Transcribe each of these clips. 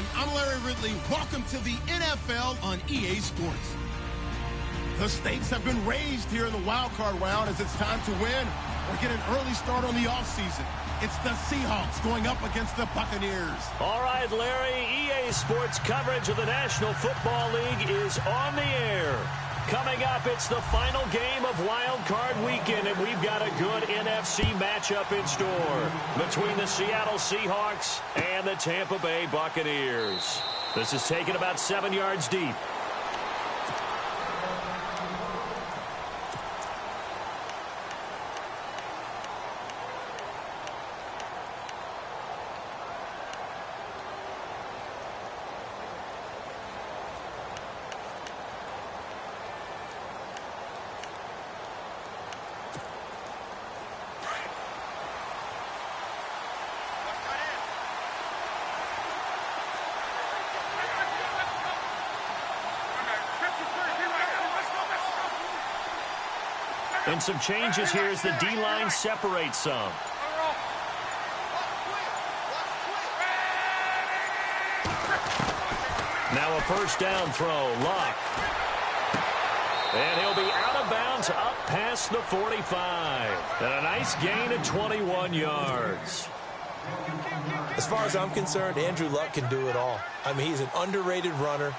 everyone. I'm Larry Ridley. Welcome to the NFL on EA Sports. The stakes have been raised here in the wild card round as it's time to win or get an early start on the offseason. It's the Seahawks going up against the Buccaneers. All right, Larry, EA Sports coverage of the National Football League is on the air. Coming up, it's the final game of Wild Card Weekend, and we've got a good NFC matchup in store between the Seattle Seahawks and the Tampa Bay Buccaneers. This is taken about 7 yards deep. And some changes here as the D-line separates some. Now a first down throw, Luck. And he'll be out of bounds up past the 45. And a nice gain of 21 yards. As far as I'm concerned, Andrew Luck can do it all. I mean, he's an underrated runner.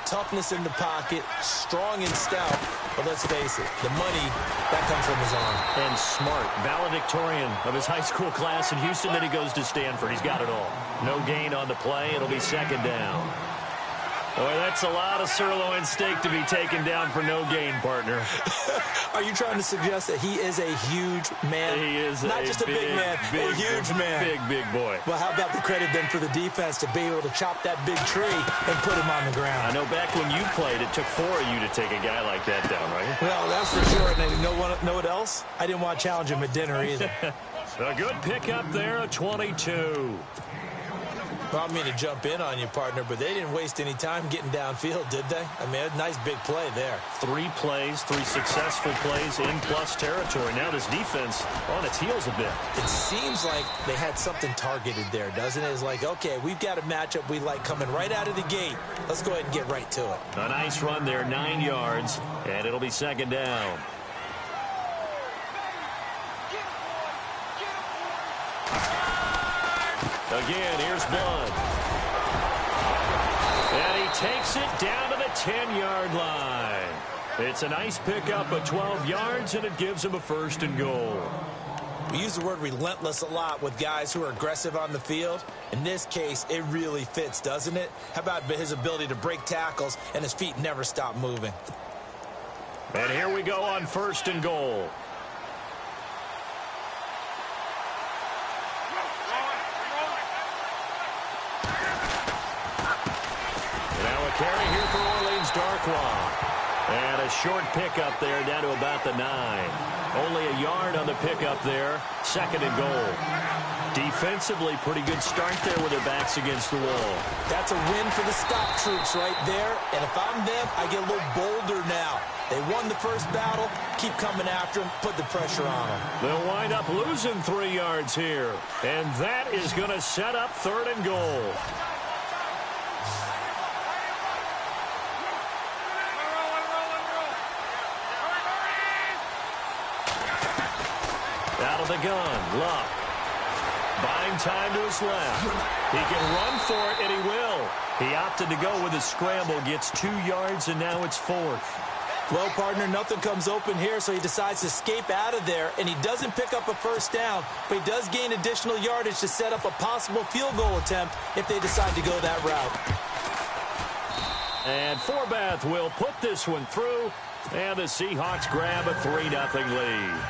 Toughness in the pocket, strong and stout, but let's face it, the money, that comes from his arm. And smart, valedictorian of his high school class in Houston, then he goes to Stanford. He's got it all. No gain on the play. It'll be second down. Boy, that's a lot of sirloin steak to be taken down for no gain, partner. Are you trying to suggest that he is a huge man? He is not just a big man, a huge man. Big boy. Well, how about the credit then for the defense to be able to chop that big tree and put him on the ground? I know back when you played, it took 4 of you to take a guy like that down, right? Well, that's for sure. And you know what else? I didn't want to challenge him at dinner either. A good pickup there, a 22. Well, I mean to jump in on you, partner, but they didn't waste any time getting downfield, did they? I mean, a nice big play there. 3 plays, 3 successful plays in plus territory. Now this defense on its heels a bit. It seems like they had something targeted there, doesn't it? It's like, okay, we've got a matchup we like coming right out of the gate. Let's go ahead and get right to it. A nice run there, 9 yards, and it'll be second down. Again, here's Blunt. And he takes it down to the 10-yard line. It's a nice pickup of 12 yards, and it gives him a first and goal. We use the word relentless a lot with guys who are aggressive on the field. In this case, it really fits, doesn't it? How about his ability to break tackles and his feet never stop moving? And here we go on first and goal. Carry here for Orleans Darkwa. And a short pickup there down to about the 9. Only a yard on the pickup there. Second and goal. Defensively, pretty good start there with their backs against the wall. That's a win for the stop troops right there. And if I'm them, I get a little bolder now. They won the first battle. Keep coming after them. Put the pressure on them. They'll wind up losing 3 yards here. And that is going to set up third and goal. Out of the gun, Luck. Buying time to his left. He can run for it, and he will. He opted to go with a scramble, gets 2 yards, and now it's fourth. Well, partner, nothing comes open here, so he decides to escape out of there, and he doesn't pick up a first down, but he does gain additional yardage to set up a possible field goal attempt if they decide to go that route. And Forbath will put this one through, and the Seahawks grab a 3-0 lead.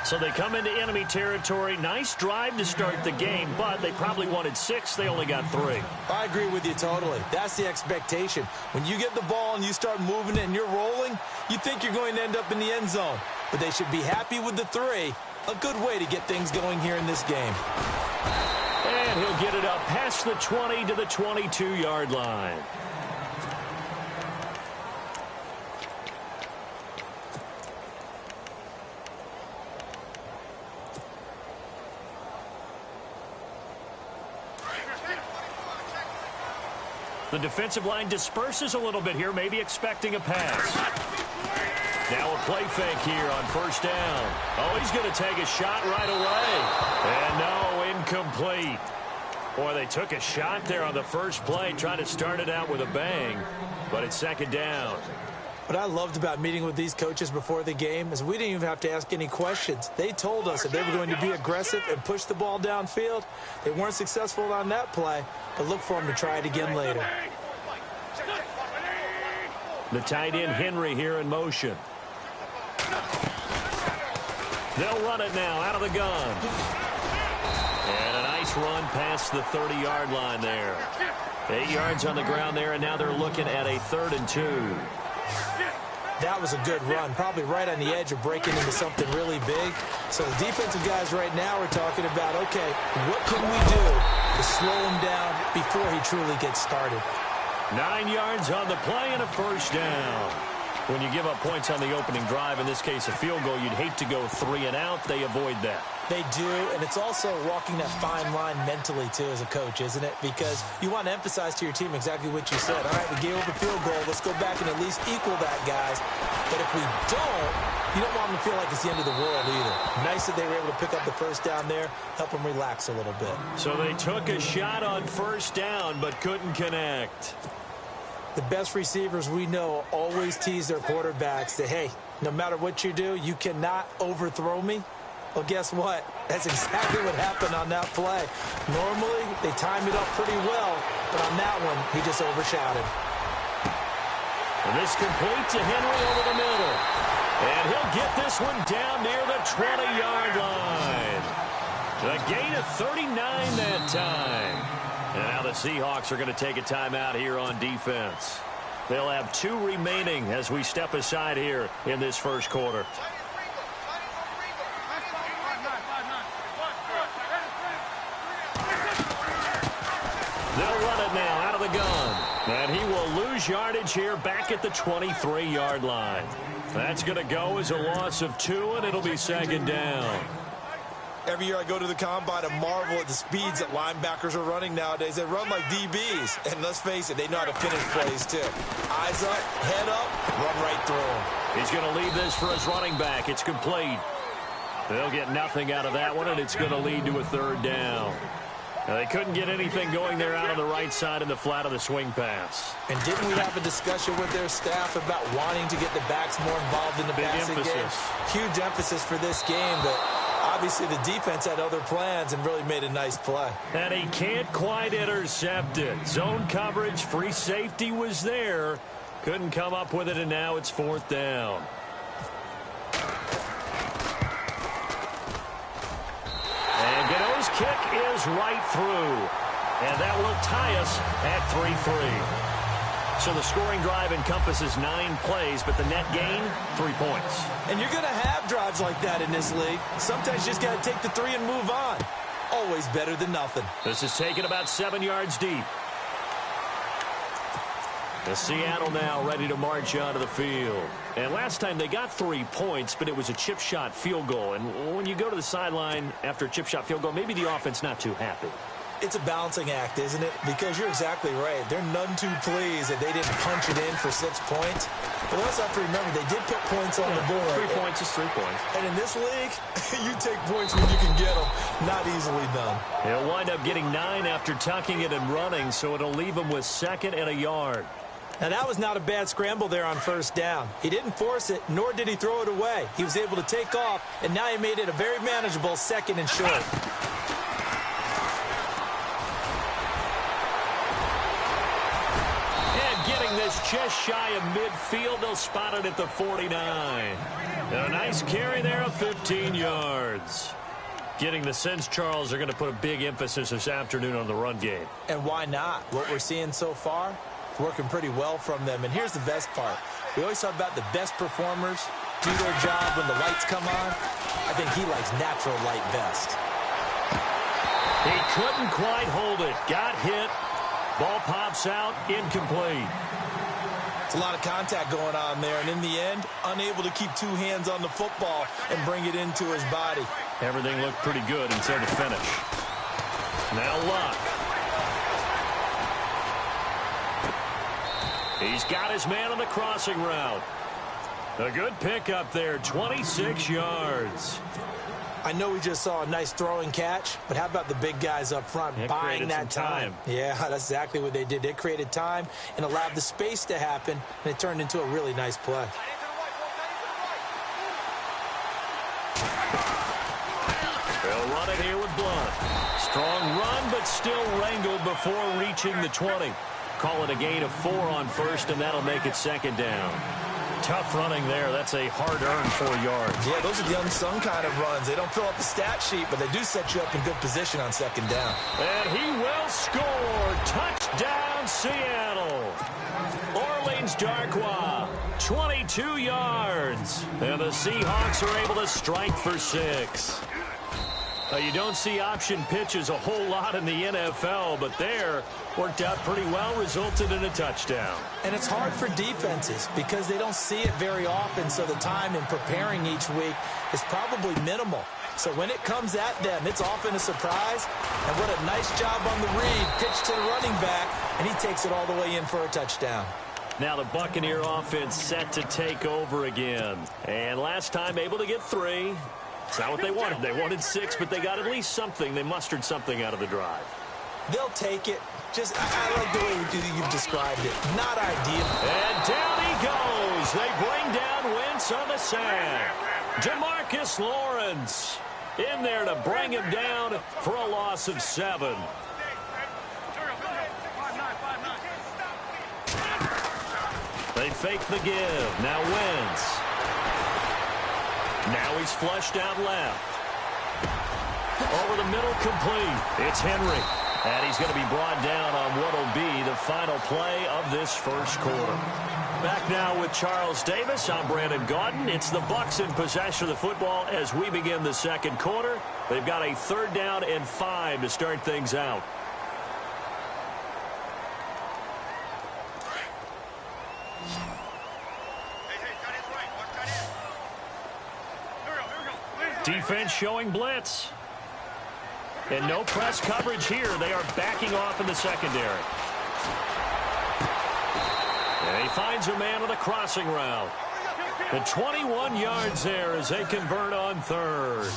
So they come into enemy territory. Nice drive to start the game, but they probably wanted 6. They only got 3. I agree with you totally. That's the expectation. When you get the ball and you start moving it and you're rolling, you think you're going to end up in the end zone. But they should be happy with the 3. A good way to get things going here in this game. And he'll get it up past the 20 to the 22-yard line. The defensive line disperses a little bit here, maybe expecting a pass. Now a play fake here on first down. Oh, he's going to take a shot right away. And no, incomplete. Boy, they took a shot there on the first play, trying to start it out with a bang, but it's second down. What I loved about meeting with these coaches before the game is we didn't even have to ask any questions. They told us that they were going to be aggressive and push the ball downfield. They weren't successful on that play, but look for them to try it again later. The tight end Henry here in motion. They'll run it now out of the gun. And a nice run past the 30-yard line there. 8 yards on the ground there, and now they're looking at a 3rd and 2. That was a good run, probably right on the edge of breaking into something really big. So the defensive guys right now are talking about, okay, what can we do to slow him down before he truly gets started? 9 yards on the play and a first down. When you give up points on the opening drive, in this case a field goal, you'd hate to go 3 and out. They avoid that. They do, and it's also walking that fine line mentally, too, as a coach, isn't it? Because you want to emphasize to your team exactly what you said. All right, we gave up a field goal. Let's go back and at least equal that, guys. But if we don't, you don't want them to feel like it's the end of the world either. Nice that they were able to pick up the first down there, help them relax a little bit. So they took a shot on first down but couldn't connect. The best receivers we know always tease their quarterbacks that, hey, no matter what you do, you cannot overthrow me. Well, guess what? That's exactly what happened on that play. Normally, they time it up pretty well, but on that one, he just overshot him. And this complete to Henry over the middle. And he'll get this one down near the 20-yard line. A gain of 39 that time. And now the Seahawks are going to take a timeout here on defense. They'll have 2 remaining as we step aside here in this first quarter. They'll run it now out of the gun. And he will lose yardage here back at the 23-yard line. That's going to go as a loss of 2, and it'll be second down. Every year I go to the combine and marvel at the speeds that linebackers are running nowadays. They run like DBs. And let's face it, they know how to finish plays too. Eyes up, head up, run right through them. He's going to leave this for his running back. It's complete. They'll get nothing out of that one, and it's going to lead to a 3rd down. Now, they couldn't get anything going there out on the right side in the flat of the swing pass. And didn't we have a discussion with their staff about wanting to get the backs more involved in the passing game? Huge emphasis for this game, but obviously the defense had other plans and really made a nice play. And he can't quite intercept it. Zone coverage, free safety was there. Couldn't come up with it, and now it's 4th down. And Gano's kick is right through. And that will tie us at 3-3. So the scoring drive encompasses 9 plays, but the net gain, 3 points. And you're going to have drives like that in this league. Sometimes you just got to take the 3 and move on. Always better than nothing. This is taken about 7 yards deep. The Seattle now ready to march onto the field. And last time they got 3 points, but it was a chip shot field goal. And when you go to the sideline after a chip shot field goal, maybe the offense not too happy. It's a balancing act, isn't it? Because you're exactly right. They're none too pleased that they didn't punch it in for 6 points. But we also have to remember they did put points on the board. 3 points is 3 points. And in this league, you take points when you can get them. Not easily done. He'll wind up getting 9 after tucking it and running, so it'll leave him with 2nd and a yard. Now, that was not a bad scramble there on first down. He didn't force it, nor did he throw it away. He was able to take off, and now he made it a very manageable 2nd and short. And getting this just shy of midfield, they'll spot it at the 49. And a nice carry there of 15 yards. Getting the sense, Charles, are going to put a big emphasis this afternoon on the run game. And why not? What we're seeing so far, working pretty well from them. And here's the best part. We always talk about the best performers do their job when the lights come on. I think he likes natural light best. He couldn't quite hold it. Got hit. Ball pops out. Incomplete. It's a lot of contact going on there. And in the end, unable to keep 2 hands on the football and bring it into his body. Everything looked pretty good until the finish. Now Luck. He's got his man on the crossing route. A good pickup there, 26 yards. I know we just saw a nice throwing catch, but how about the big guys up front buying that time? Yeah, that's exactly what they did. They created time and allowed the space to happen, and it turned into a really nice play. They'll run it here with Blunt. Strong run, but still wrangled before reaching the 20. Call it a gain of 4 on first, and that'll make it second down. Tough running there. That's a hard-earned 4 yards. Yeah, those are the unsung kind of runs. They don't fill up the stat sheet, but they do set you up in good position on second down. And he will score. Touchdown, Seattle. Orleans Darkwa, 22 yards. And the Seahawks are able to strike for 6. You don't see option pitches a whole lot in the NFL, but there worked out pretty well, resulted in a touchdown. And it's hard for defenses because they don't see it very often, so the time in preparing each week is probably minimal. So when it comes at them, it's often a surprise. And what a nice job on the read. Pitch to the running back, and he takes it all the way in for a touchdown. Now the Buccaneer offense set to take over again. And last time able to get 3. It's not what they wanted. They wanted 6, but they got at least something. They mustered something out of the drive. They'll take it. I like the way you've described it. Not ideal. And down he goes. They bring down Wentz on the sack. Demarcus Lawrence in there to bring him down for a loss of 7. They fake the give. Now Wentz. Now he's flushed out left. Over the middle, complete. It's Henry. And he's going to be brought down on what will be the final play of this first quarter. Back now with Charles Davis. I'm Brandon Gaudin. It's the Bucs in possession of the football as we begin the second quarter. They've got a 3rd down and 5 to start things out. Defense showing blitz. And no press coverage here. They are backing off in the secondary. And he finds a man on the crossing route. The 21 yards there as they convert on 3rd.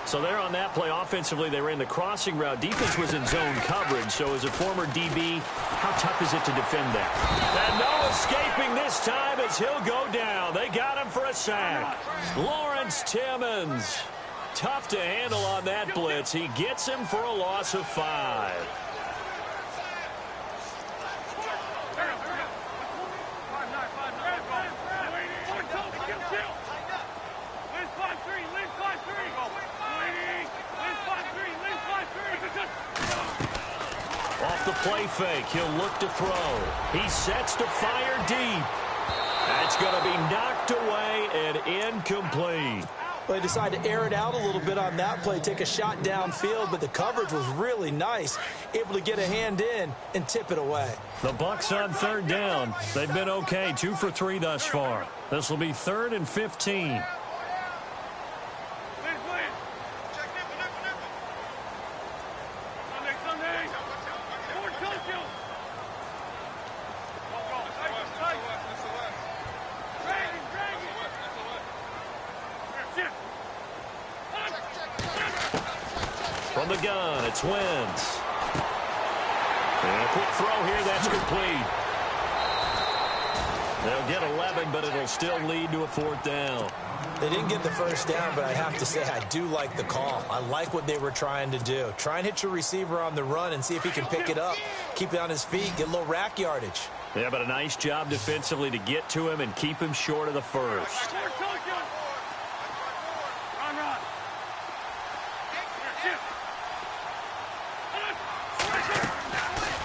So they're on that play. Offensively, they ran the crossing route. Defense was in zone coverage. So as a former DB, how tough is it to defend that? And no escaping this time as he'll go down. They got him for a sack. Lawrence Timmons. Tough to handle on that blitz. He gets him for a loss of 5. Off the play fake, he'll look to throw. He sets to fire deep. That's going to be knocked away and incomplete. Well, they decided to air it out a little bit on that play, take a shot downfield, but the coverage was really nice, able to get a hand in and tip it away. The Bucs on 3rd down. They've been okay, 2 for 3 thus far. This will be 3rd and 15. From the gun, it's Wentz. And a quick throw here, that's complete. They'll get 11, but it'll still lead to a 4th down. They didn't get the first down, but I have to say I do like the call. I like what they were trying to do. Try and hit your receiver on the run and see if he can pick it up, keep it on his feet, get a little rack yardage. Yeah, but a nice job defensively to get to him and keep him short of the first.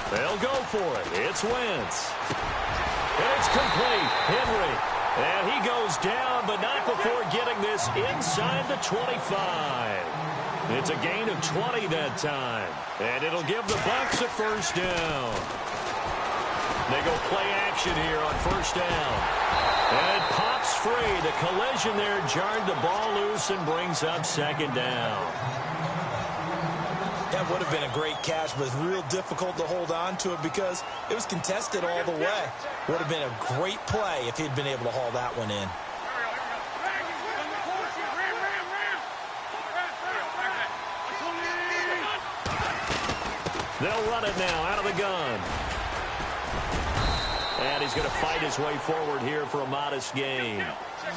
They'll go for it. It's Wentz. And it's complete. Henry. And he goes down, but not before getting this inside the 25. It's a gain of 20 that time. And it'll give the Bucs a 1st down. They go play action here on 1st down. And it pops free. The collision there jarred the ball loose and brings up 2nd down. That would have been a great catch, but it's real difficult to hold on to it because it was contested all the way. Would have been a great play if he'd been able to haul that one in. They'll run it now out of the gun. And he's going to fight his way forward here for a modest gain.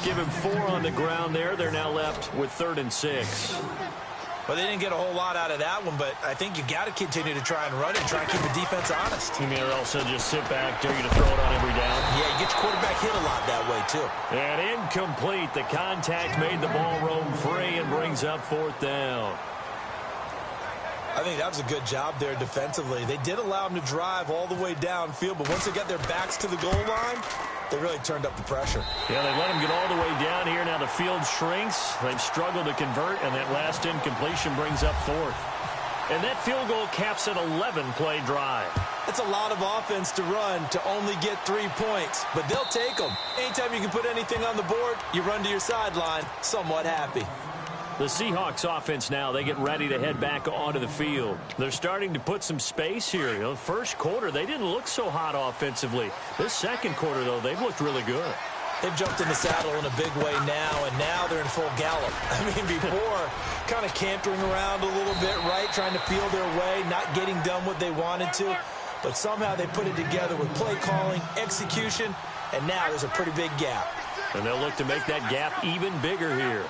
Give him 4 on the ground there. They're now left with 3rd and 6. Well, they didn't get a whole lot out of that one, but I think you got to continue to try and run it and try and keep the defense honest. You mean or else they'll just sit back, dare you to throw it on every down? Yeah, you get your quarterback hit a lot that way, too. And incomplete. The contact made the ball roam free and brings up 4th down. I think that was a good job there defensively. They did allow them to drive all the way downfield, but once they got their backs to the goal line, they really turned up the pressure. Yeah, they let them get all the way down here. Now the field shrinks. They've struggled to convert, and that last incompletion brings up 4th. And that field goal caps an 11-play drive. That's a lot of offense to run to only get 3 points, but they'll take them. Anytime you can put anything on the board, you run to your sideline somewhat happy. The Seahawks offense now, they get ready to head back onto the field. They're starting to put some space here. You know, first quarter, they didn't look so hot offensively. This second quarter, though, they've looked really good. They've jumped in the saddle in a big way now, and now they're in full gallop. I mean, before, kind of cantering around a little bit, right, trying to feel their way, not getting done what they wanted to. But somehow they put it together with play calling, execution, and now there's a pretty big gap. And they'll look to make that gap even bigger here.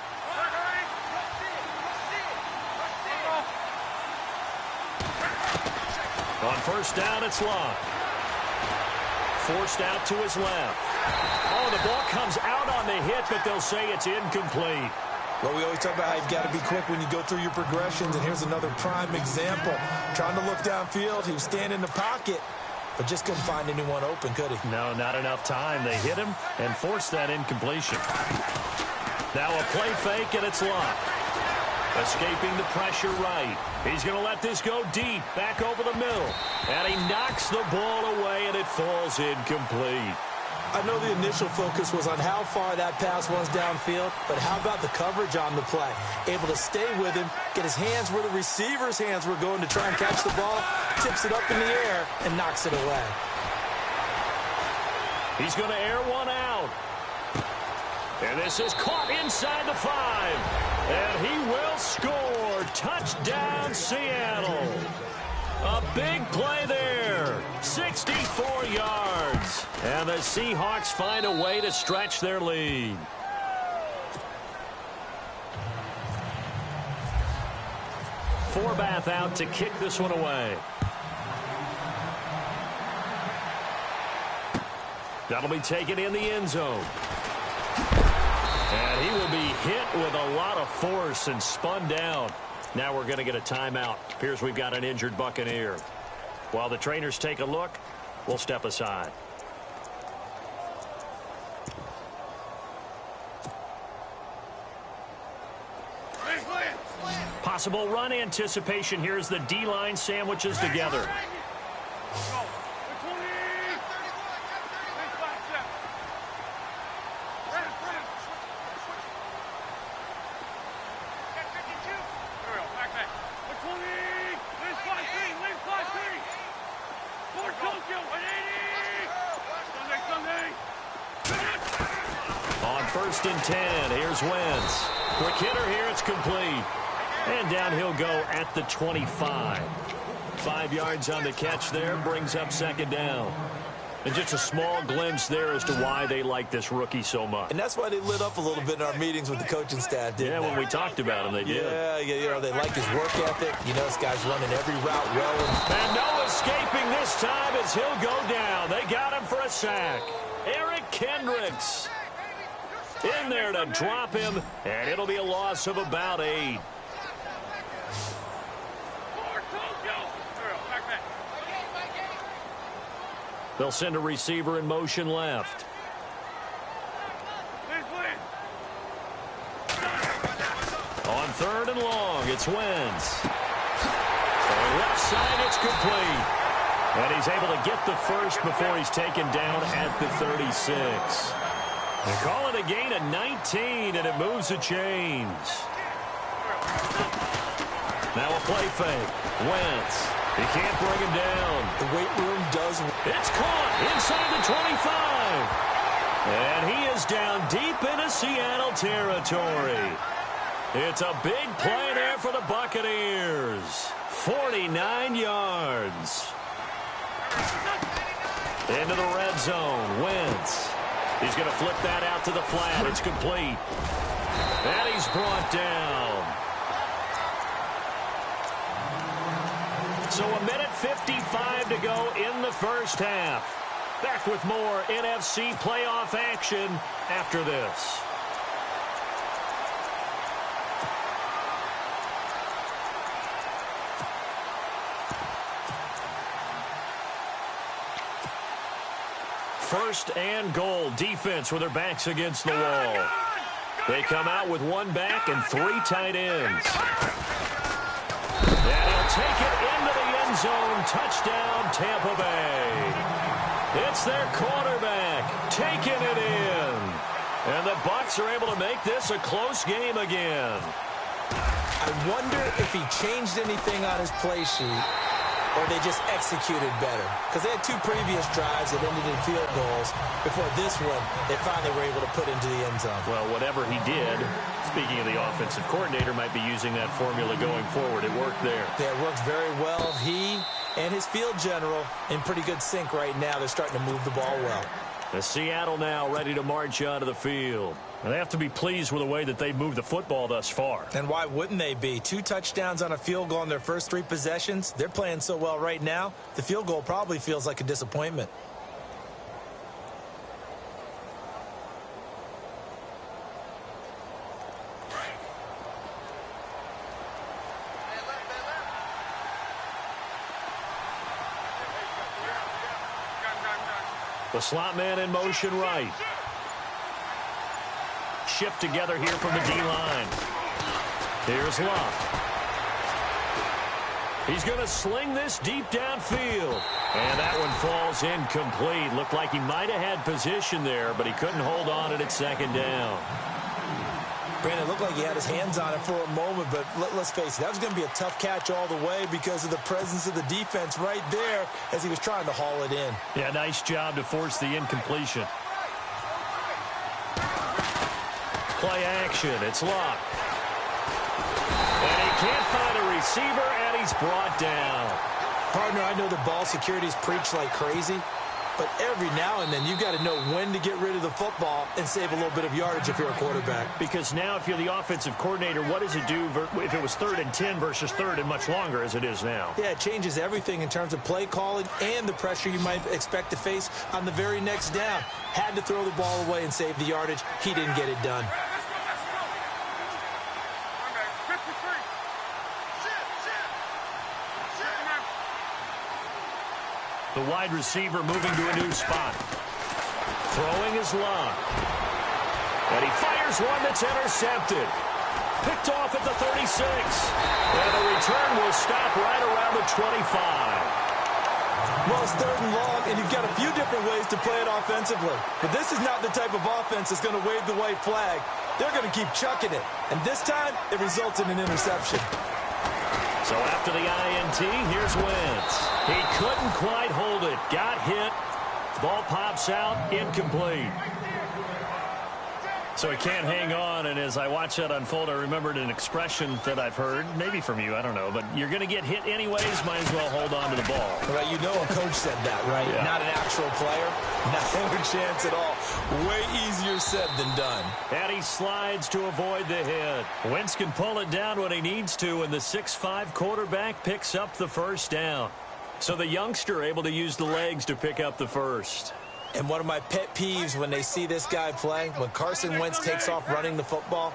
On first down, it's Locke. Forced out to his left. Oh, the ball comes out on the hit, but they'll say it's incomplete. Well, we always talk about how you've got to be quick when you go through your progressions, and here's another prime example. Trying to look downfield, he was standing in the pocket, but just couldn't find anyone open, could he? No, not enough time. They hit him and forced that incompletion. Now a play fake, and it's Locke. Escaping the pressure right. He's going to let this go deep, back over the middle. And he knocks the ball away, and it falls incomplete. I know the initial focus was on how far that pass was downfield, but how about the coverage on the play? Able to stay with him, get his hands where the receiver's hands were going to try and catch the ball, tips it up in the air, and knocks it away. He's going to air one out. And this is caught inside the 5. And he will score. Touchdown, Seattle. A big play there. 64 yards. And the Seahawks find a way to stretch their lead. Forbath out to kick this one away. That'll be taken in the end zone. And he will be hit with a lot of force and spun down. Now we're going to get a timeout. Appears we've got an injured Buccaneer. While the trainers take a look, we'll step aside. Possible run anticipation here as the D-line sandwiches together. On 1st and 10, here's Wentz. Quick hitter here, it's complete. And down he'll go at the 25. 5 yards on the catch there, brings up 2nd down. And just a small glimpse there as to why they like this rookie so much. And that's why they lit up a little bit in our meetings with the coaching staff, didn't they? Yeah, when we talked about him, they did. Yeah, you know, they like his work ethic. You know, this guy's running every route well. And no escaping this time as he'll go down. They got him for a sack. Eric Kendricks in there to drop him, and it'll be a loss of about 8. They'll send a receiver in motion left. On 3rd and long, it's Wentz. On left side, it's complete. And he's able to get the first before he's taken down at the 36. They call it a gain of 19, and it moves the chains. Now a play fake. Wentz. He can't bring him down. The weight room does. It's caught inside the 25. And he is down deep into Seattle territory. It's a big play there for the Buccaneers. 49 yards. Into the red zone. Wentz. He's going to flip that out to the flat. It's complete. And he's brought down. So a minute 55 to go in the first half. Back with more NFC playoff action after this. First and goal. Defense with their backs against the wall. They come out with one back and three tight ends. And he'll take it into the end zone. Touchdown, Tampa Bay. It's their quarterback taking it in. And the Bucs are able to make this a close game again. I wonder if he changed anything on his play sheet or they just executed better. Because they had two previous drives that ended in field goals. Before this one, they finally were able to put into the end zone. Well, whatever he did, speaking of the offensive coordinator, might be using that formula going forward. It worked there. Yeah, it worked very well. He and his field general in pretty good sync right now. They're starting to move the ball well. The Seattle now ready to march onto the field. And they have to be pleased with the way that they've moved the football thus far. And why wouldn't they be? 2 touchdowns on a field goal in their first 3 possessions. They're playing so well right now, the field goal probably feels like a disappointment. The slot man in motion right. Shift together here from the D-line. Here's Locke. He's going to sling this deep downfield. And that one falls incomplete. Looked like he might have had position there, but he couldn't hold on at second down. Brandon, it looked like he had his hands on it for a moment, but let's face it, that was going to be a tough catch all the way because of the presence of the defense right there as he was trying to haul it in. Yeah, nice job to force the incompletion. Play action. It's Locke. And he can't find a receiver, and he's brought down. Partner, I know the ball security's preached like crazy, but every now and then you've got to know when to get rid of the football and save a little bit of yardage if you're a quarterback. Because now if you're the offensive coordinator, what does it do if it was 3rd and 10 versus 3rd and much longer as it is now? Yeah, it changes everything in terms of play calling and the pressure you might expect to face on the very next down. Had to throw the ball away and save the yardage. He didn't get it done. The wide receiver moving to a new spot. Throwing his Locke. And he fires one that's intercepted. Picked off at the 36. And the return will stop right around the 25. Well, it's 3rd and long, and you've got a few different ways to play it offensively. But this is not the type of offense that's going to wave the white flag. They're going to keep chucking it. And this time, it results in an interception. So after the INT, here's Wentz. He couldn't quite hold it. Got hit. Ball pops out. Incomplete. So he can't hang on, and as I watch that unfold, I remembered an expression that I've heard, maybe from you, I don't know, but you're going to get hit anyways, might as well hold on to the ball. Right, you know a coach said that, right? Yeah. Not an actual player. Not a chance at all. Way easier said than done. And he slides to avoid the hit. Wentz can pull it down when he needs to, and the 6'5" quarterback picks up the first down. So the youngster able to use the legs to pick up the first. And one of my pet peeves when they see this guy play, when Carson Wentz takes off running the football,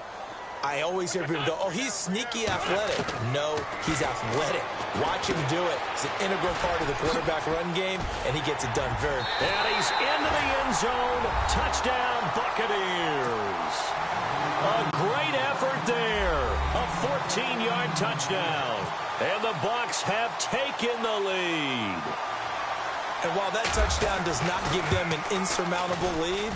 I always hear people go, oh, he's sneaky athletic. No, he's athletic. Watch him do it. It's an integral part of the quarterback run game, and he gets it done very. And he's into the end zone. Touchdown, Buccaneers. A great effort there. A 14-yard touchdown. And the Bucs have taken the lead. And while that touchdown does not give them an insurmountable lead,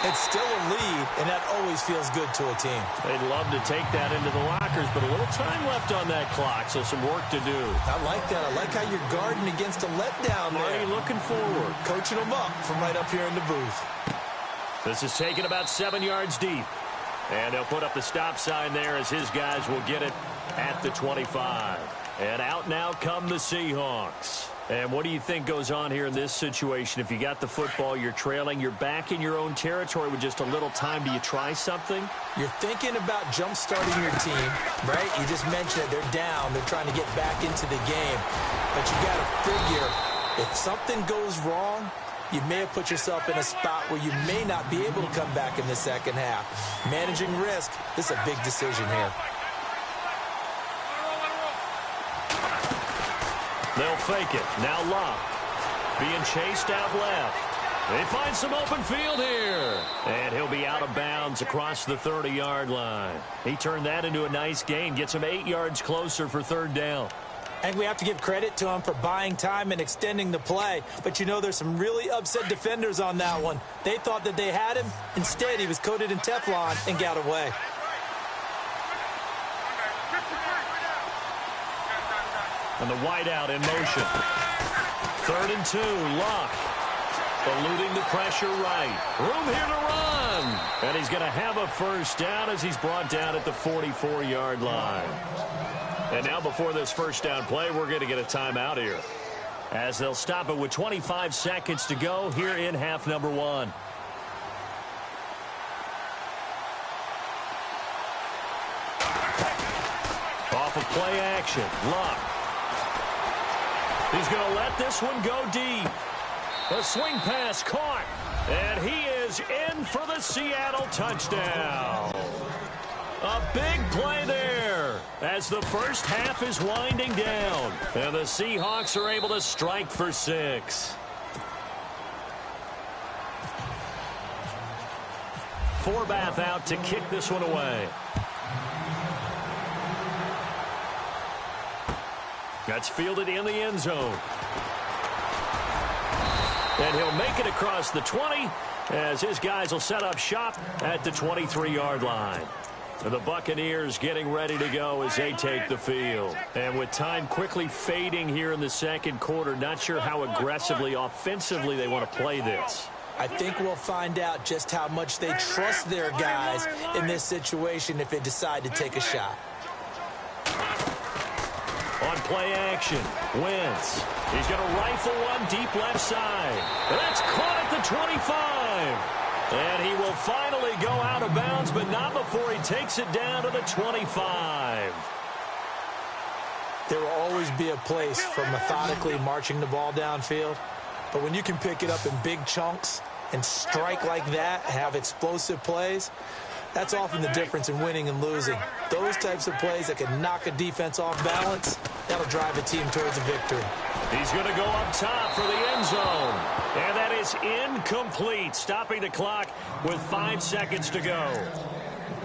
It's still a lead, and that always feels good to a team. They'd love to take that into the lockers, but a little time left on that clock, so some work to do. I like that. I like how you're guarding against a letdown there. Already looking forward. Coaching them up from right up here in the booth. This is taken about 7 yards deep. And they'll put up the stop sign there as his guys will get it at the 25. And out now come the Seahawks. And what do you think goes on here in this situation? If you got the football, you're trailing, you're back in your own territory with just a little time. Do you try something? You're thinking about jump-starting your team, right? You just mentioned it. They're down. They're trying to get back into the game. But you got to figure, if something goes wrong, you may have put yourself in a spot where you may not be able to come back in the second half. Managing risk, this is a big decision here. They'll fake it. Now Locke being chased out left. They find some open field here. And he'll be out of bounds across the 30-yard line. He turned that into a nice gain. Gets him 8 yards closer for third down. And we have to give credit to him for buying time and extending the play. But you know there's some really upset defenders on that one. They thought that they had him. Instead, he was coated in Teflon and got away. And the wideout in motion. 3rd and 2, Locke. Eluding the pressure right. Room here to run. And he's going to have a first down as he's brought down at the 44-yard line. And now before this first down play, we're going to get a timeout here, as they'll stop it with 25 seconds to go here in half number 1. Off of play action, Locke. He's going to let this one go deep. A swing pass caught, and he is in for the Seattle touchdown. A big play there as the first half is winding down. And the Seahawks are able to strike for 6. Forbath out to kick this one away. That's fielded in the end zone. And he'll make it across the 20 as his guys will set up shop at the 23-yard line. And the Buccaneers getting ready to go as they take the field. And with time quickly fading here in the second quarter, not sure how aggressively, offensively they want to play this. I think we'll find out just how much they trust their guys in this situation if they decide to take a shot. On play action, Wentz. He's going to rifle one deep left side. That's caught at the 25. And he will finally go out of bounds, but not before he takes it down to the 25. There will always be a place for methodically marching the ball downfield. But when you can pick it up in big chunks and strike like that, have explosive plays, that's often the difference in winning and losing. Those types of plays that can knock a defense off balance, that'll drive a team towards a victory. He's going to go up top for the end zone. And that is incomplete, stopping the clock with 5 seconds to go.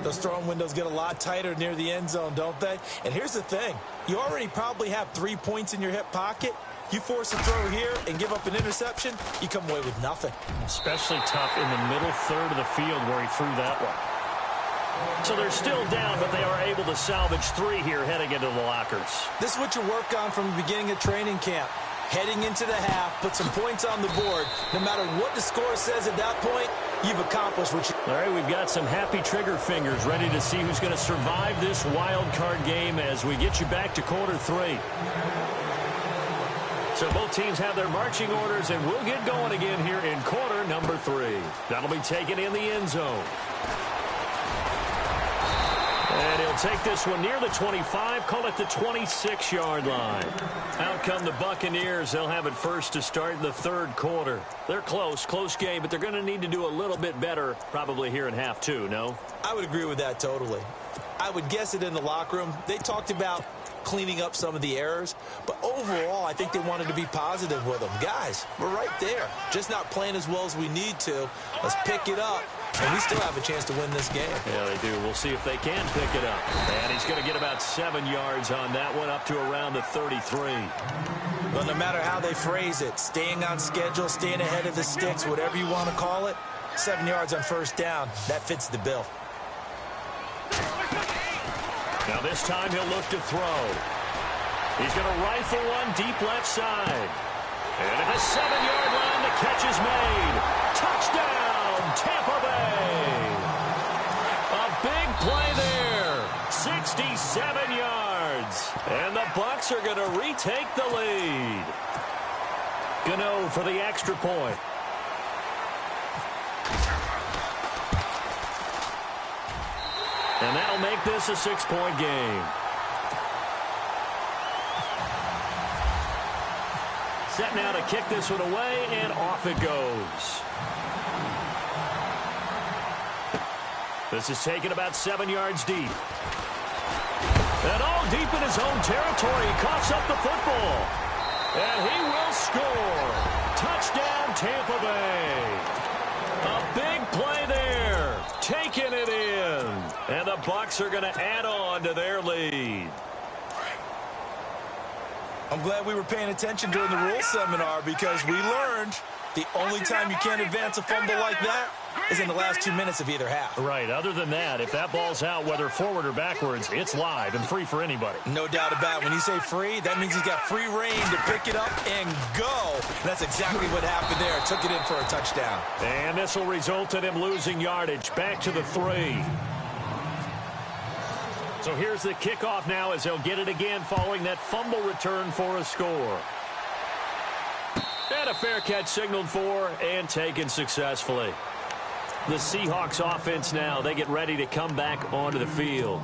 Those throwing windows get a lot tighter near the end zone, don't they? And here's the thing. You already probably have 3 points in your hip pocket. You force a throw here and give up an interception, you come away with nothing. Especially tough in the middle third of the field where he threw that one. So they're still down, but they are able to salvage 3 here heading into the lockers. This is what you work on from the beginning of training camp. Heading into the half, put some points on the board. No matter what the score says at that point, you've accomplished what you... All right, we've got some happy trigger fingers ready to see who's going to survive this wild card game as we get you back to quarter 3. So both teams have their marching orders, and we'll get going again here in quarter number 3. That'll be taken in the end zone. And he'll take this one near the 25, call it the 26-yard line. Out come the Buccaneers. They'll have it first to start in the third quarter. They're close game, but they're going to need to do a little bit better probably here in half 2, no? I would agree with that totally. I would guess it in the locker room. They talked about cleaning up some of the errors, but overall, I think they wanted to be positive with them. Guys, we're right there. Just not playing as well as we need to. Let's pick it up, and we still have a chance to win this game. Yeah, they do. We'll see if they can pick it up. And he's going to get about 7 yards on that one, up to around the 33. But no matter how they phrase it, staying on schedule, staying ahead of the sticks, whatever you want to call it, 7 yards on first down. That fits the bill. Now this time he'll look to throw. He's going to rifle one deep left side. And at the 7-yard line, the catch is made. Touchdown, Tampa Bay. A big play there. 67 yards. And the Bucs are going to retake the lead. Gano for the extra point. And that'll make this a 6-point game. Set now to kick this one away, and off it goes. This is taken about 7 yards deep. And all deep in his own territory. He coughs up the football. And he will score. Touchdown, Tampa Bay. A big play there. Taking it in. And the Bucs are going to add on to their lead. I'm glad we were paying attention during the rule seminar because we learned the only time you can't advance a fumble like that is in the last 2 minutes of either half. Right. Other than that, if that ball's out, whether forward or backwards, it's live and free for anybody. No doubt about it. When you say free, that means he's got free reign to pick it up and go. And that's exactly what happened there. Took it in for a touchdown. And this will result in him losing yardage. Back to the 3. So here's the kickoff now as they'll get it again following that fumble return for a score. And a fair catch signaled for and taken successfully. The Seahawks offense now, they get ready to come back onto the field.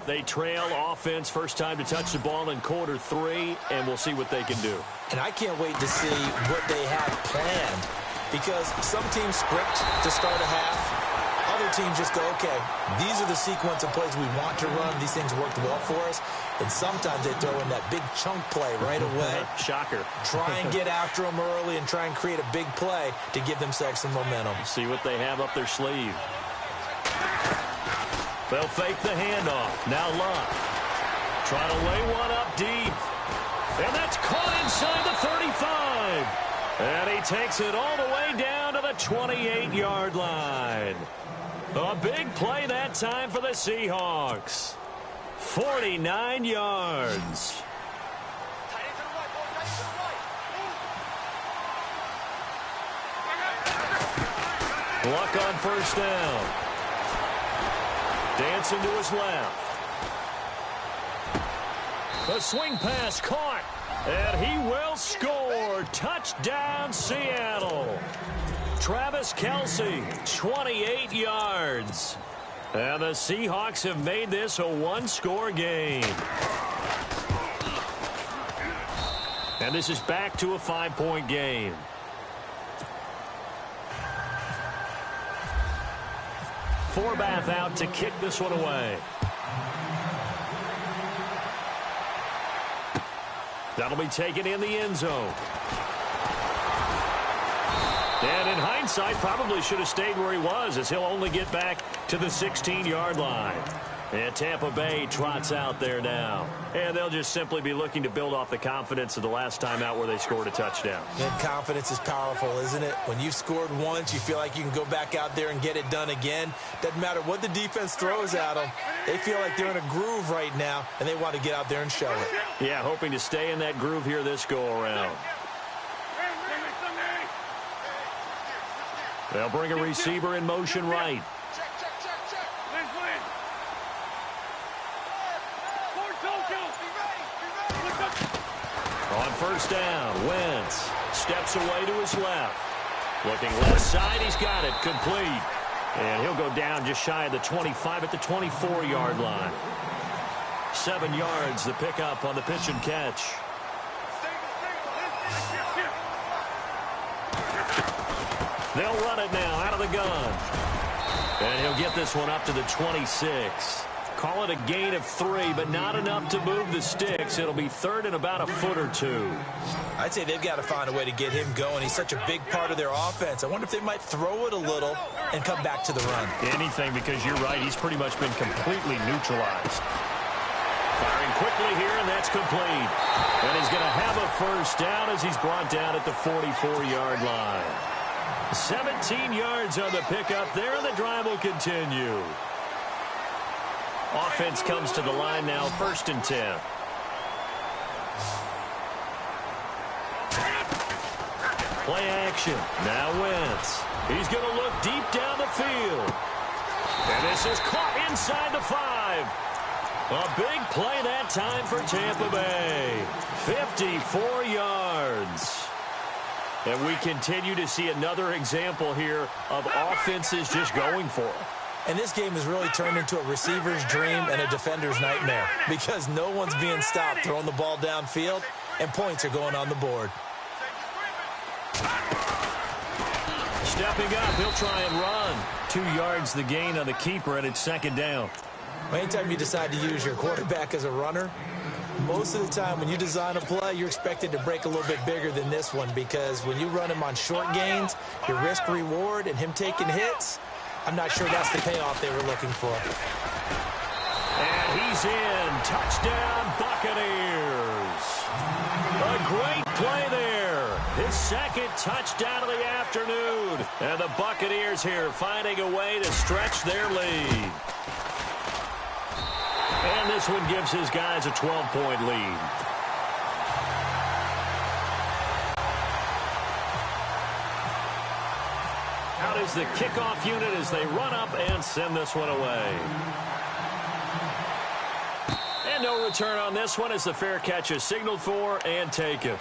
They trail offense first time to touch the ball in quarter 3, and we'll see what they can do. And I can't wait to see what they have planned because some teams script to start a half. Other teams just go, okay, these are the sequence of plays we want to run. These things work well for us. And sometimes they throw in that big chunk play right away. Shocker. Try and get after them early and try and create a big play to give themselves some momentum. See what they have up their sleeve. They'll fake the handoff. Now Luck. Try to lay one up deep. And that's caught inside the 35. And he takes it all the way down to the 28-yard line. A big play that time for the Seahawks. 49 yards. Luck on first down. Dancing to his left. The swing pass caught. And he will score. Touchdown, Seattle. Travis Kelce, 28 yards. And the Seahawks have made this a one-score game. And this is back to a 5-point game. Forbath out to kick this one away. That'll be taken in the end zone. And in hindsight, probably should have stayed where he was as he'll only get back to the 16-yard line. And Tampa Bay trots out there now. And they'll just simply be looking to build off the confidence of the last time out where they scored a touchdown. And confidence is powerful, isn't it? When you've scored once, you feel like you can go back out there and get it done again. Doesn't matter what the defense throws at them. They feel like they're in a groove right now, and they want to get out there and show it. Yeah, hoping to stay in that groove here this go-around. They'll bring a receiver in motion right. On first down, Wentz steps away to his left. Looking left side, he's got it, complete. And he'll go down just shy of the 25 at the 24-yard line. 7 yards, the pickup on the pitch and catch. They'll run it now out of the gun. And he'll get this one up to the 26. Call it a gain of 3, but not enough to move the sticks. It'll be third and about a foot or two. I'd say they've got to find a way to get him going. He's such a big part of their offense. I wonder if they might throw it a little and come back to the run. Anything, because you're right. He's pretty much been completely neutralized. Firing quickly here, and that's complete. And he's going to have a first down as he's brought down at the 44-yard line. 17 yards on the pickup there, and the drive will continue. Offense comes to the line now, 1st and 10. Play action. Now Wentz. He's going to look deep down the field. And this is caught inside the 5. A big play that time for Tampa Bay. 54 yards. And we continue to see another example here of offenses just going for it. And this game has really turned into a receiver's dream and a defender's nightmare because no one's being stopped throwing the ball downfield, and points are going on the board. Stepping up, he'll try and run. 2 yards the gain on the keeper, and it's 2nd down. Anytime you decide to use your quarterback as a runner, most of the time when you design a play, you're expected to break a little bit bigger than this one because when you run him on short gains, your risk-reward and him taking hits, I'm not sure that's the payoff they were looking for. And he's in. Touchdown, Buccaneers. A great play there. His 2nd touchdown of the afternoon. And the Buccaneers here finding a way to stretch their lead. And this one gives his guys a 12-point lead. Out is the kickoff unit as they run up and send this one away. And no return on this one as the fair catch is signaled for and taken.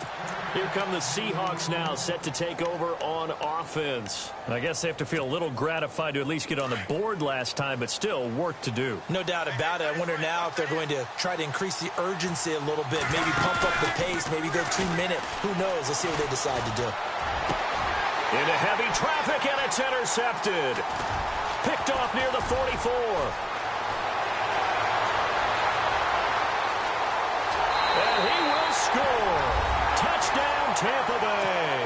Here come the Seahawks now, set to take over on offense. I guess they have to feel a little gratified to at least get on the board last time, but still work to do. No doubt about it. I wonder now if they're going to try to increase the urgency a little bit, maybe pump up the pace, maybe go 2-minute. Who knows? Let's see what they decide to do. Into heavy traffic, and it's intercepted. Picked off near the 44. And he will score. Touchdown, Tampa Bay.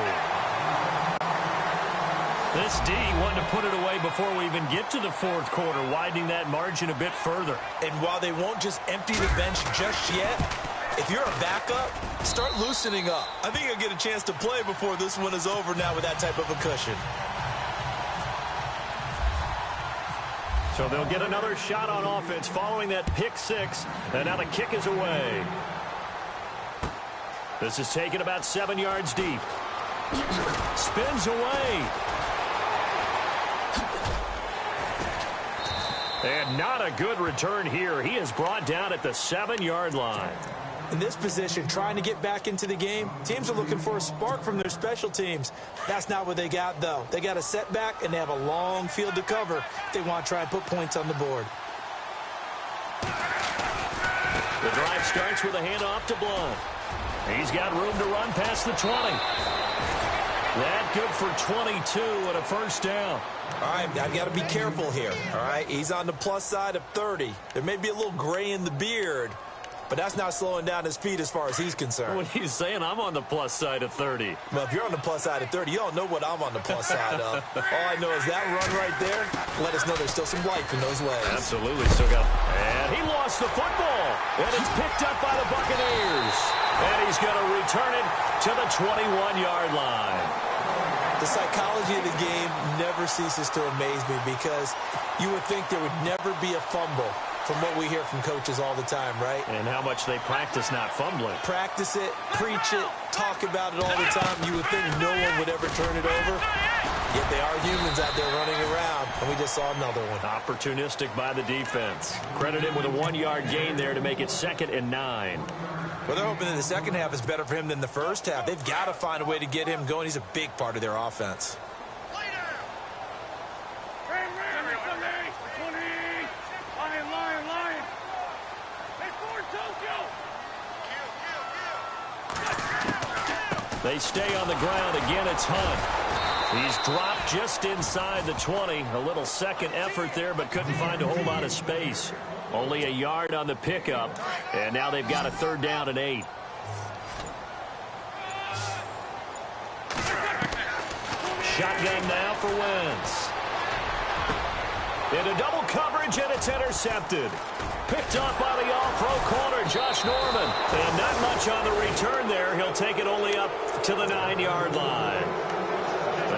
This D wanted to put it away before we even get to the 4th quarter, widening that margin a bit further. And while they won't just empty the bench just yet, if you're a backup, start loosening up. I think you'll get a chance to play before this one is over now with that type of a cushion. So they'll get another shot on offense following that pick 6, and now the kick is away. This is taken about 7 yards deep. Spins away. And not a good return here. He is brought down at the 7-yard line. In this position, trying to get back into the game, teams are looking for a spark from their special teams. That's not what they got, though. They got a setback, and they have a long field to cover if they want to try and put points on the board. The drive starts with a handoff to Blunt. He's got room to run past the 20. That good for 22 and a 1st down. All right, I've got to be careful here, all right? He's on the plus side of 30. There may be a little gray in the beard, but that's not slowing down his feet as far as he's concerned. What he's saying, I'm on the plus side of 30. Well, if you're on the plus side of 30, you don't know what I'm on the plus side of. All I know is that run right there let us know there's still some life in those legs. Absolutely, still got. And he lost the football, and it's picked up by the Buccaneers. And he's going to return it to the 21-yard line. The psychology of the game never ceases to amaze me because you would think there would never be a fumble from what we hear from coaches all the time, right? And how much they practice not fumbling. Practice it, preach it, talk about it all the time. You would think no one would ever turn it over. Yet they are humans out there running around, and we just saw another one. Opportunistic by the defense. Credit him with a 1-yard gain there to make it 2nd and 9. Well, they're hoping that the second half is better for him than the first half. They've got to find a way to get him going. He's a big part of their offense. They stay on the ground. Again, it's Hunt. He's dropped just inside the 20. A little second effort there, but couldn't find a whole lot of space. Only a yard on the pickup, and now they've got a 3rd down and 8. Shotgun now for Wentz. Into double coverage, and it's intercepted. Picked up by the all-pro corner, Josh Norman. And not much on the return there. He'll take it only up to the 9-yard line.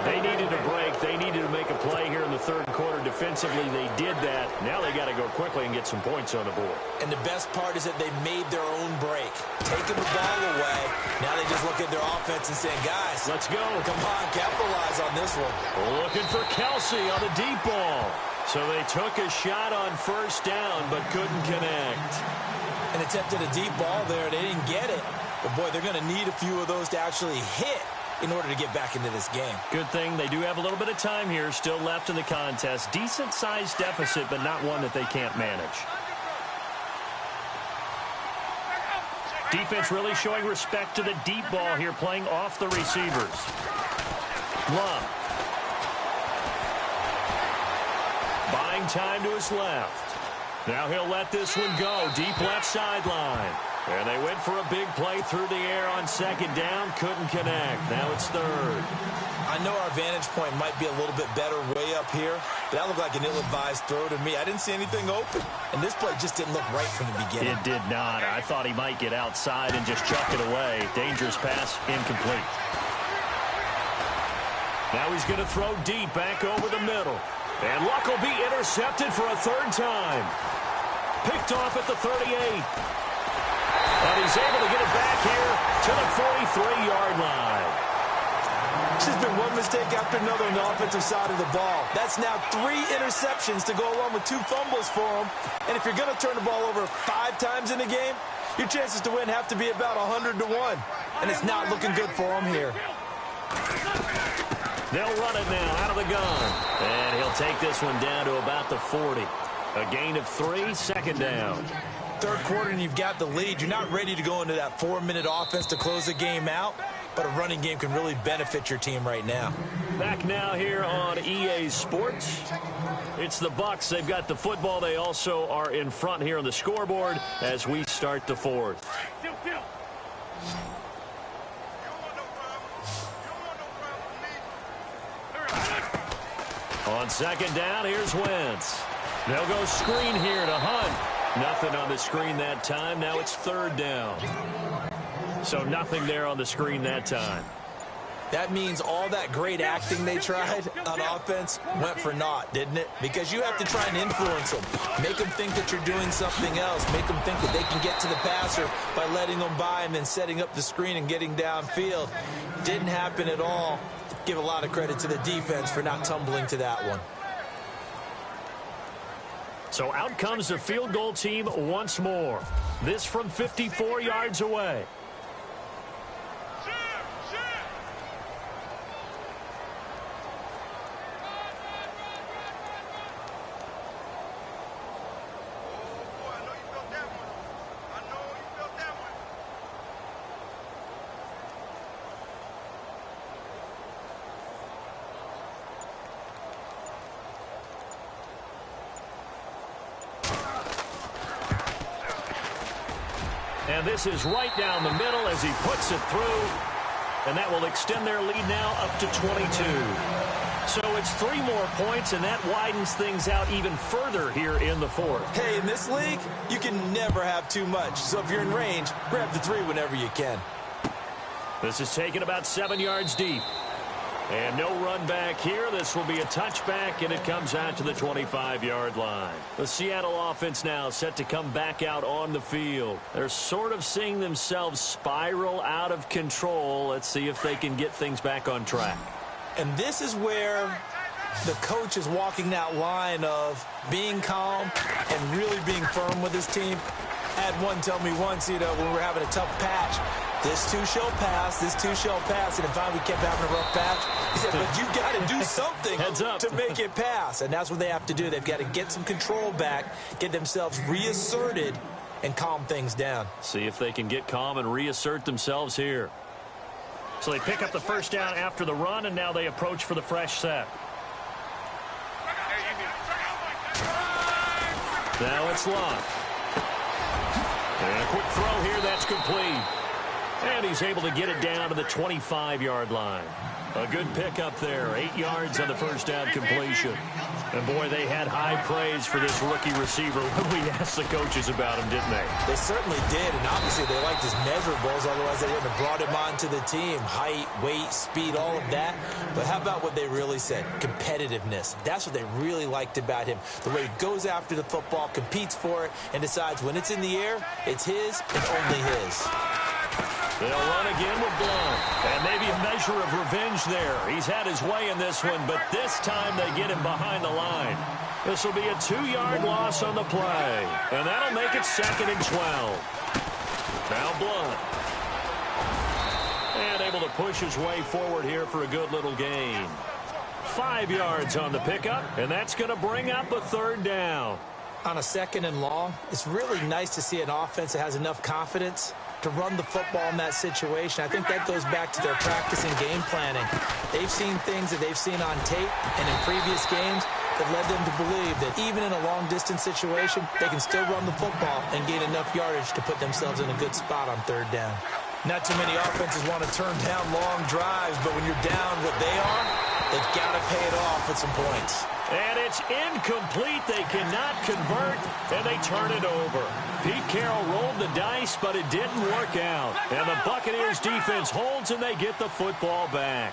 But they needed a break. They needed to make a play here in the third quarter. Defensively, they did that. Now they got to go quickly and get some points on the board. And the best part is that they made their own break. Taking the ball away. Now they just look at their offense and saying, guys, let's go. Come on, capitalize on this one. Looking for Kelsey on the deep ball. So they took a shot on first down, but couldn't connect. An attempt at a deep ball there. They didn't get it. But, boy, they're going to need a few of those to actually hit in order to get back into this game. Good thing they do have a little bit of time here still left in the contest. Decent-sized deficit, but not one that they can't manage. Defense really showing respect to the deep ball here, playing off the receivers. Love. Buying time to his left. Now he'll let this one go. Deep left sideline. And they went for a big play through the air on second down. Couldn't connect. Now it's third. I know our vantage point might be a little bit better way up here, but that looked like an ill-advised throw to me. I didn't see anything open, and this play just didn't look right from the beginning. It did not. I thought he might get outside and just chuck it away. Dangerous pass, incomplete. Now he's going to throw deep back over the middle. And Luck will be intercepted for a third time. Picked off at the 38. And he's able to get it back here to the 43-yard line. It's just been one mistake after another on the offensive side of the ball. That's now 3 interceptions to go along with 2 fumbles for him. And if you're going to turn the ball over 5 times in a game, your chances to win have to be about 100 to 1. And it's not looking good for him here. They'll run it now out of the gun. And he'll take this one down to about the 40. A gain of 3, second down. Third quarter and you've got the lead. You're not ready to go into that 4-minute offense to close the game out, but a running game can really benefit your team right now. Back now here on EA Sports. It's the Bucs. They've got the football. They also are in front here on the scoreboard as we start the fourth. On second down, here's Wentz. They'll go screen here to Hunt. Nothing on the screen that time. Now it's third down. So nothing there on the screen that time. That means all that great acting they tried on offense went for naught, didn't it? Because you have to try and influence them. Make them think that you're doing something else. Make them think that they can get to the passer by letting them by and then setting up the screen and getting downfield. Didn't happen at all. Give a lot of credit to the defense for not tumbling to that one. So out comes the field goal team once more. This from 54 yards away. And this is right down the middle as he puts it through. And that will extend their lead now up to 22. So it's 3 more points, and that widens things out even further here in the fourth. Hey, in this league, you can never have too much. So if you're in range, grab the 3 whenever you can. This is taken about 7 yards deep. And no run back here. This will be a touchback, and it comes out to the 25-yard line. The Seattle offense now set to come back out on the field. They're sort of seeing themselves spiral out of control. Let's see if they can get things back on track. And this is where the coach is walking that line of being calm and really being firm with his team. I had one tell me once, when we were having a tough patch, this too shall pass, this too shall pass. And finally we kept having a rough patch. He said, but you got to do something to make it pass. And that's what they have to do. They've got to get some control back, get themselves reasserted, and calm things down. See if they can get calm and reassert themselves here. So they pick up the first down after the run, and now they approach for the fresh set. Now it's Luck. And a quick throw here, that's complete. And he's able to get it down to the 25-yard line. A good pickup there. 8 yards on the first down completion. And, boy, they had high praise for this rookie receiver when we asked the coaches about him, didn't they? They certainly did, and obviously they liked his measurables, otherwise they wouldn't have brought him onto the team. Height, weight, speed, all of that. But how about what they really said? Competitiveness. That's what they really liked about him. The way he goes after the football, competes for it, and decides when it's in the air, it's his and only his. They'll run again with Blunt. And maybe a measure of revenge there. He's had his way in this one, but this time they get him behind the line. This will be a 2-yard loss on the play. And that'll make it 2nd and 12. Now Blunt. And able to push his way forward here for a good little gain. 5 yards on the pickup, and that's going to bring up a 3rd down. On a 2nd and long, it's really nice to see an offense that has enough confidence to run the football in that situation. I think that goes back to their practice and game planning. They've seen things that they've seen on tape and in previous games that led them to believe that even in a long-distance situation, they can still run the football and gain enough yardage to put themselves in a good spot on 3rd down. Not too many offenses want to turn down long drives, but when you're down what they are, they've got to pay it off with some points. And it's incomplete. They cannot convert, and they turn it over. Pete Carroll rolled the dice, but it didn't work out. And the Buccaneers defense holds, and they get the football back.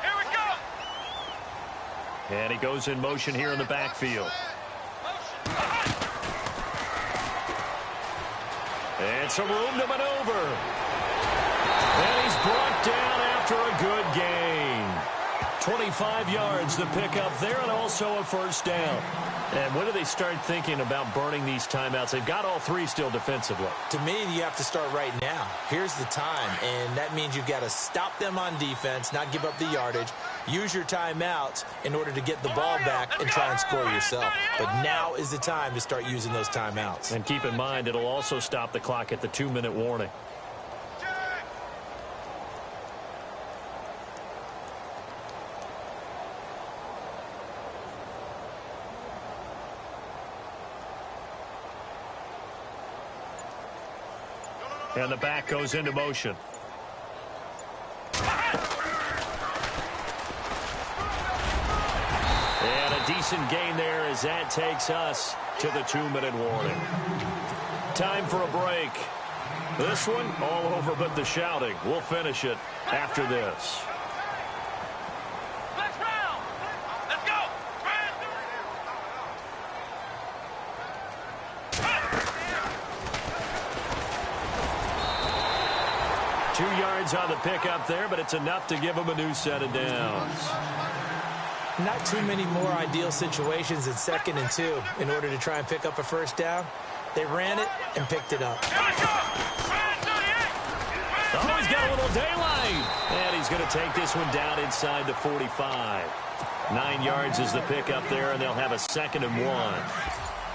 Here we go. And he goes in motion here in the backfield. And some room to maneuver. And he's brought down after a good gain. 25 yards the pickup there, and also a 1st down. And when do they start thinking about burning these timeouts? They've got all 3 still defensively. To me, you have to start right now. Here's the time, and that means you've got to stop them on defense, not give up the yardage, use your timeouts in order to get the ball back and try and score yourself. But now is the time to start using those timeouts. And keep in mind, it'll also stop the clock at the 2-minute warning. And the back goes into motion. And a decent gain there as that takes us to the 2-minute warning. Time for a break. This one all over but the shouting. We'll finish it after this. Let's round. Let's go. On the pickup there, but it's enough to give them a new set of downs. Not too many more ideal situations in 2nd and 2 in order to try and pick up a 1st down. They ran it and picked it up. Oh, he's got a little daylight. And he's going to take this one down inside the 45. 9 yards is the pickup there, and they'll have a 2nd and 1.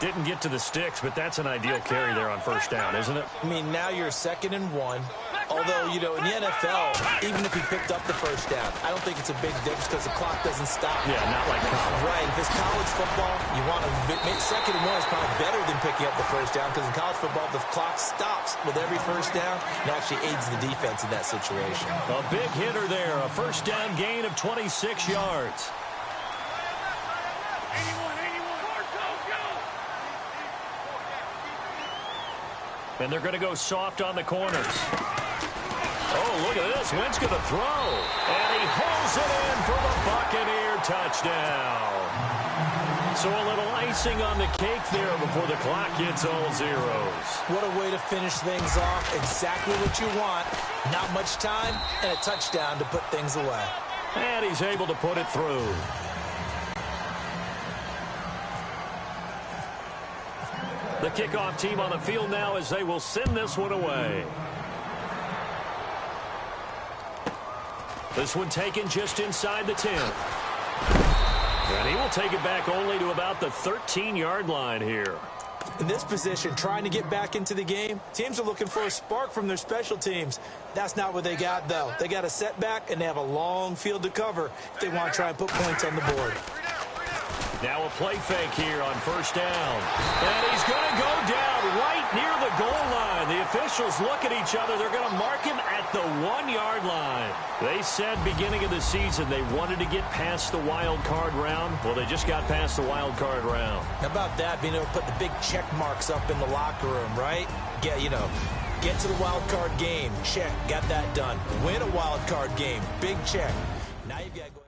Didn't get to the sticks, but that's an ideal carry there on 1st down, isn't it? I mean, now you're 2nd and 1. Although, you know, in the NFL, even if he picked up the 1st down, I don't think it's a big difference because the clock doesn't stop. Yeah, not like college. Right. If it's college football, you want to make 2nd and 1 is probably better than picking up the 1st down because in college football, the clock stops with every 1st down and actually aids the defense in that situation. A big hitter there. A 1st down gain of 26 yards. And they're going to go soft on the corners. Oh, look at this. Wentz going to throw. And he holds it in for the Buccaneer touchdown. So a little icing on the cake there before the clock hits all zeros. What a way to finish things off. Exactly what you want. Not much time and a touchdown to put things away. And he's able to put it through. The kickoff team on the field now as they will send this one away. This one taken just inside the 10. And he will take it back only to about the 13-yard line here. In this position, trying to get back into the game, teams are looking for a spark from their special teams. That's not what they got, though. They got a setback, and they have a long field to cover if they want to try and put points on the board. Now a play fake here on 1st down. And he's going to to go down right near the goal line. The officials look at each other. They're going to mark him at the 1-yard line. They said beginning of the season they wanted to get past the wild card round. Well, they just got past the wild card round. How about that, being able to put the big check marks up in the locker room, right? Get to the wild card game. Check. Got that done. Win a wild card game. Big check. Now you've got to go.